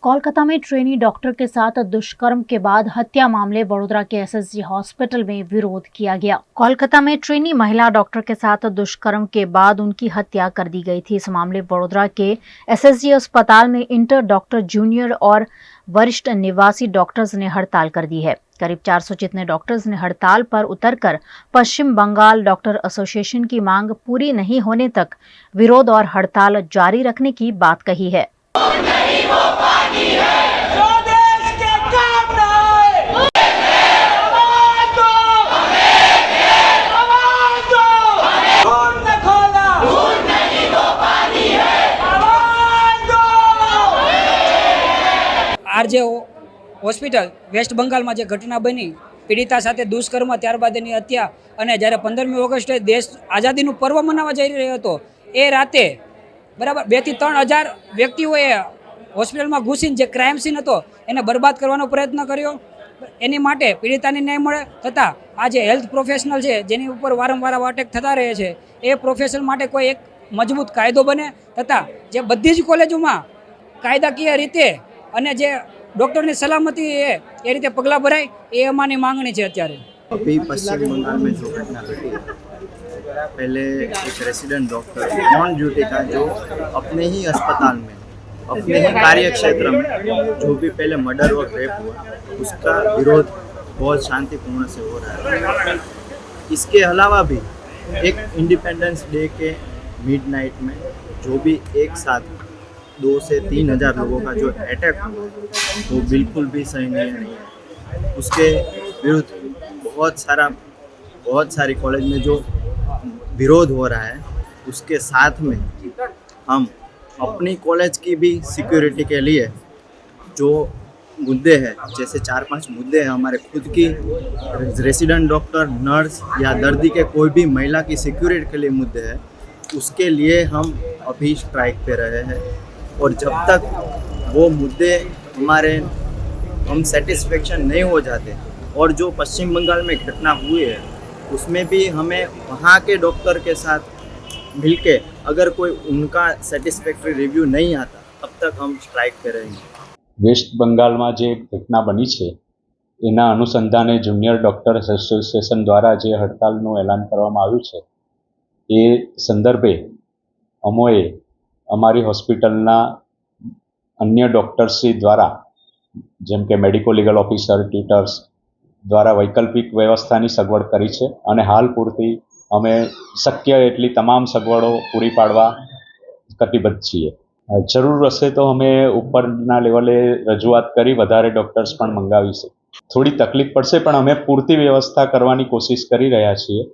कोलकाता में trainee doctor के साथ दुष्कर्म के बाद हत्या मामले वडोदरा के एसएसजी हॉस्पिटल में विरोध किया गया। कोलकाता में ट्रेनी महिला डॉक्टर के साथ दुष्कर्म के बाद उनकी हत्या कर दी गई थी। इस मामले वडोदरा के एसएसजी अस्पताल में इंटर डॉक्टर जूनियर और वरिष्ठ निवासी डॉक्टर्स ने हड़ताल कर दी है। करीब 400 जितने डॉक्टर्स ने हड़ताल पर उतरकर पश्चिम बंगाल डॉक्टर एसोसिएशन की मांग पूरी नहीं होने तक विरोध और हड़ताल जारी रखने की बात कही है। आरजे હોસ્પિટલ વેસ્ટ બંગાળમાં જે ઘટના બની પીડિતા સાથે દુષ્કર્મ ત્યારબાદ એની હત્યા અને જ્યારે 15મી ઓગસ્ટે દેશ આઝાદીનું પર્વ મનાવવા જઈ રહ્યો હતો એ રાતે બરાબર 2 થી 3 હજાર વ્યક્તિઓએ હોસ્પિટલમાં ઘૂસીને જે ક્રાઇમ સીન હતો એને બરબાદ કરવાનો પ્રયત્ન કર્યો। એની માટે પીડિતાને ન્યાય મળે તથા આ જે હેલ્થ પ્રોફેશનલ છે જેની ઉપર વારંવાર અટેક થતા રહે છે એ પ્રોફેશનલ માટે કોઈ એક મજબૂત કાયદો બને તથા જે બધી જ કોલેજોમાં કાયદાકીય રીતે અને જે डॉक्टर ने सलामती है ये रीते पगला भराय ये अमानी मांगनी है। अत्यारे अभी पश्चिम बंगाल में जो घटना घटी पहले एक रेसिडेंट डॉक्टर ऑन ड्यूटी का जो अपने ही अस्पताल में अपने ही कार्य क्षेत्र में जो भी पहले मर्डर और रेप हुआ उसका विरोध बहुत शांतिपूर्ण से हो रहा है। इसके अलावा भी एक इंडिपेंडेंस डे के मिडनाइट में जो भी एक साथ 2 से 3 हज़ार लोगों का जो अटैक हुआ वो बिल्कुल भी सहनीय नहीं है। उसके विरुद्ध बहुत सारी कॉलेज में जो विरोध हो रहा है उसके साथ में हम अपनी कॉलेज की भी सिक्योरिटी के लिए जो मुद्दे हैं जैसे 4-5 मुद्दे हैं हमारे खुद की रेसिडेंट डॉक्टर नर्स या दर्दी के कोई भी महिला की सिक्योरिटी के लिए मुद्दे हैं उसके लिए हम अभी स्ट्राइक पे रहे हैं। और जब तक वो मुद्दे हमारे हम सेटिस्फेक्शन नहीं हो जाते और जो पश्चिम बंगाल में घटना हुई है उसमें भी हमें वहाँ के डॉक्टर के साथ मिलके अगर कोई उनका सेटिस्फेक्टरी रिव्यू नहीं आता तब तक हम स्ट्राइक पे रहेंगे। वेस्ट बंगाल में जे घटना बनी है एना अनुसंधाने जूनियर डॉक्टर्स एसोसिएशन द्वारा जे हड़तालનું એલાન કરવામાં આવ્યું છે એ સંદર્ભે અમોએ અમારી હોસ્પિટલના અન્ય ડૉક્ટર્સી દ્વારા જેમ કે મેડિકો લીગલ ઓફિસર ટ્યુટર્સ દ્વારા વૈકલ્પિક વ્યવસ્થાની સગવડ કરી છે અને હાલ પૂરતી અમે શક્ય એટલી તમામ સગવડો પૂરી પાડવા કટિબદ્ધ છીએ। જરૂર હશે તો અમે ઉપરના લેવલે રજૂઆત કરી વધારે ડૉક્ટર્સ પણ મંગાવીશું। થોડી તકલીફ પડશે પણ અમે પૂરતી વ્યવસ્થા કરવાની કોશિશ કરી રહ્યા છીએ।